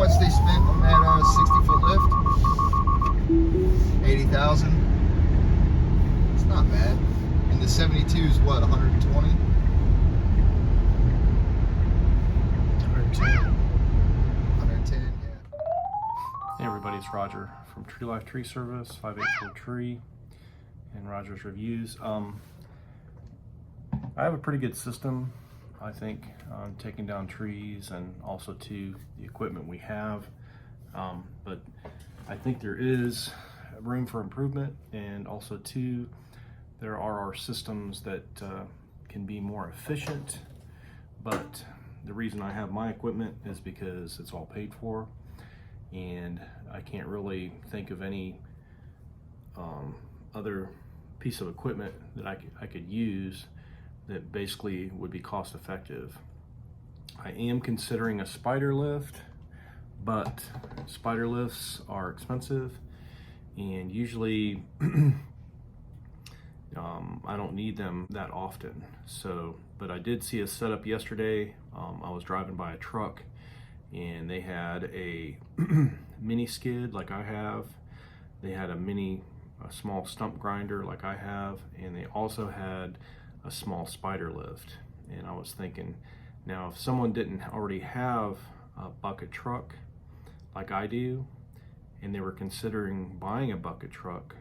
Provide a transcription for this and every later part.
much they spent on that 60-foot lift? 80,000. It's not bad. And the 72 is what, 120? 110, yeah. Hey everybody, it's Roger from Tree Life Tree Service, 584 Tree, and Roger's Reviews. I have a pretty good system, I think, on taking down trees and also to the equipment we have. But I think there is room for improvement, and also too, there are our systems that can be more efficient. But the reason I have my equipment is because it's all paid for, and I can't really think of any other piece of equipment that I could use that basically would be cost effective. I am considering a spider lift, but spider lifts are expensive, and usually I don't need them that often. So, but I did see a setup yesterday. I was driving by a truck, and they had a mini skid like I have. They had a small stump grinder like I have, and they also had a small spider lift. And I was thinking, now if someone didn't already have a bucket truck like I do, and they were considering buying a bucket truck,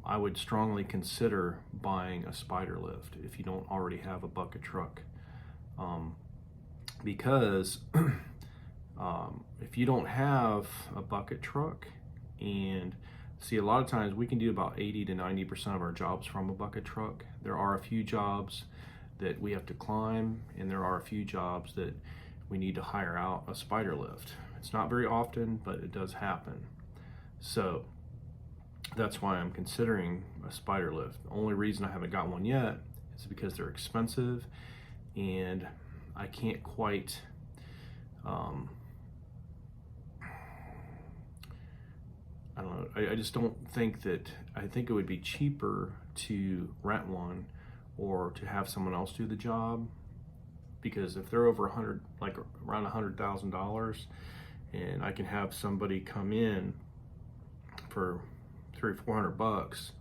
I would strongly consider buying a spider lift if you don't already have a bucket truck. Because if you don't have a bucket truck, and see, a lot of times we can do about 80 to 90% of our jobs from a bucket truck. There are a few jobs that we have to climb, and there are a few jobs that we need to hire out a spider lift. It's not very often, but it does happen. So that's why I'm considering a spider lift. The only reason I haven't got one yet is because they're expensive, and I can't quite I don't know, I just don't think that, I think it would be cheaper to rent one or to have someone else do the job, because if they're over 100, like around $100,000, and I can have somebody come in for $300 or $400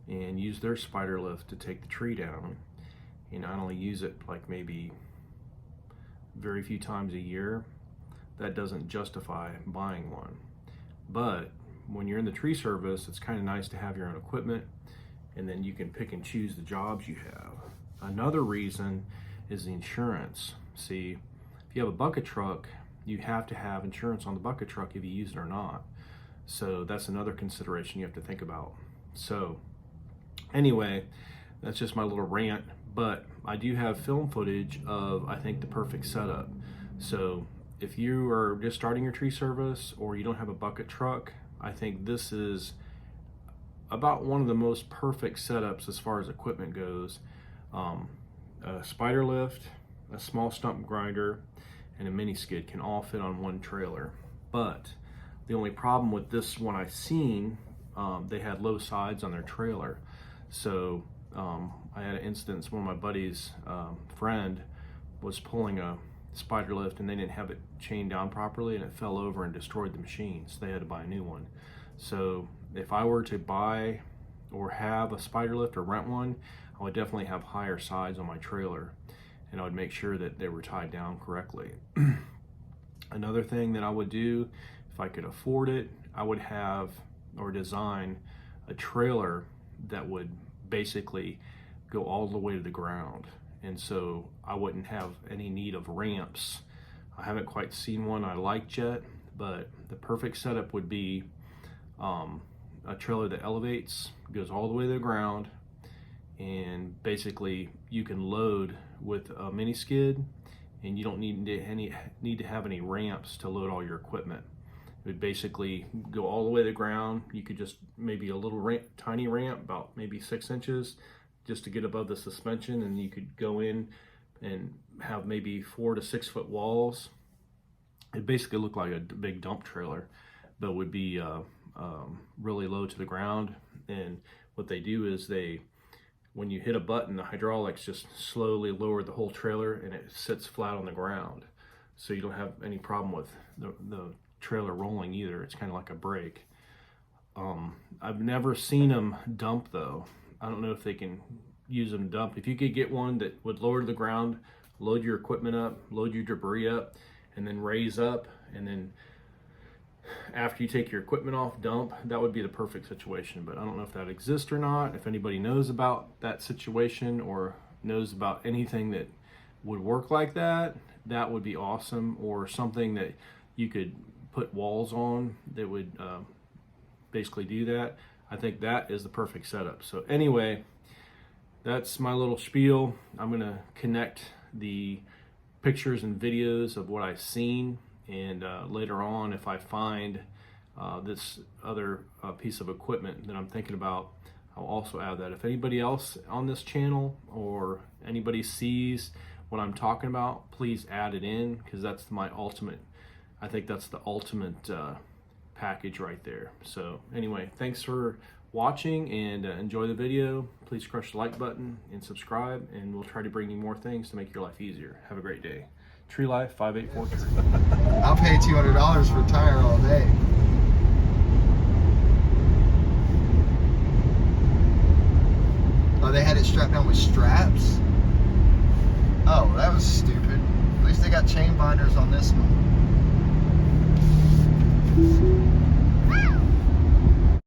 and use their spider lift to take the tree down, and I only use it like maybe very few times a year, that doesn't justify buying one. But when you're in the tree service, it's kind of nice to have your own equipment, and then you can pick and choose the jobs you have. Another reason is the insurance. See, if you have a bucket truck, you have to have insurance on the bucket truck if you use it or not. So that's another consideration you have to think about. So anyway, that's just my little rant, but I do have film footage of, I think, the perfect setup. So if you are just starting your tree service or you don't have a bucket truck, I think this is about one of the most perfect setups as far as equipment goes. A spider lift, a small stump grinder, and a mini skid can all fit on one trailer. But the only problem with this one I've seen, they had low sides on their trailer. So I had an instance, one of my buddies' friend was pulling a spider lift, and they didn't have it chained down properly, and it fell over and destroyed the machine, so they had to buy a new one. So if I were to buy or have a spider lift or rent one, I would definitely have higher sides on my trailer, and I would make sure that they were tied down correctly. Another thing that I would do, if I could afford it, I would have or design a trailer that would basically go all the way to the ground, and so I wouldn't have any need of ramps. I haven't quite seen one I liked yet, but the perfect setup would be a trailer that elevates, goes all the way to the ground, and basically you can load with a mini skid, and you don't need to have any ramps to load all your equipment. It would basically go all the way to the ground. You could just maybe a little ramp, tiny ramp, about maybe 6 inches, just to get above the suspension, and you could go in and have maybe 4 to 6 foot walls. It basically looked like a big dump trailer, but would be really low to the ground. And what they do is when you hit a button, the hydraulics just slowly lower the whole trailer, and it sits flat on the ground. so you don't have any problem with the trailer rolling either. It's kind of like a brake. I've never seen them dump though. I don't know if they can use them to dump. If you could get one that would lower to the ground, load your equipment up, load your debris up, and then raise up, and then after you take your equipment off, dump, that would be the perfect situation. But I don't know if that exists or not. If anybody knows about that situation or knows about anything that would work like that, that would be awesome. Or something that you could put walls on that would basically do that. I think that is the perfect setup. So anyway, that's my little spiel. I'm gonna connect the pictures and videos of what I've seen, and later on, if I find this other piece of equipment that I'm thinking about, I'll also add that. If anybody else on this channel or anybody sees what I'm talking about, please add it in, because that's my ultimate, I think that's the ultimate package right there. So anyway, thanks for watching, and enjoy the video. Please crush the like button and subscribe, and we'll try to bring you more things to make your life easier. Have a great day. Tree Life 5843. I'll pay $200 for a tire all day. Oh, they had it strapped down with straps? Oh, that was stupid. At least they got chain binders on this one.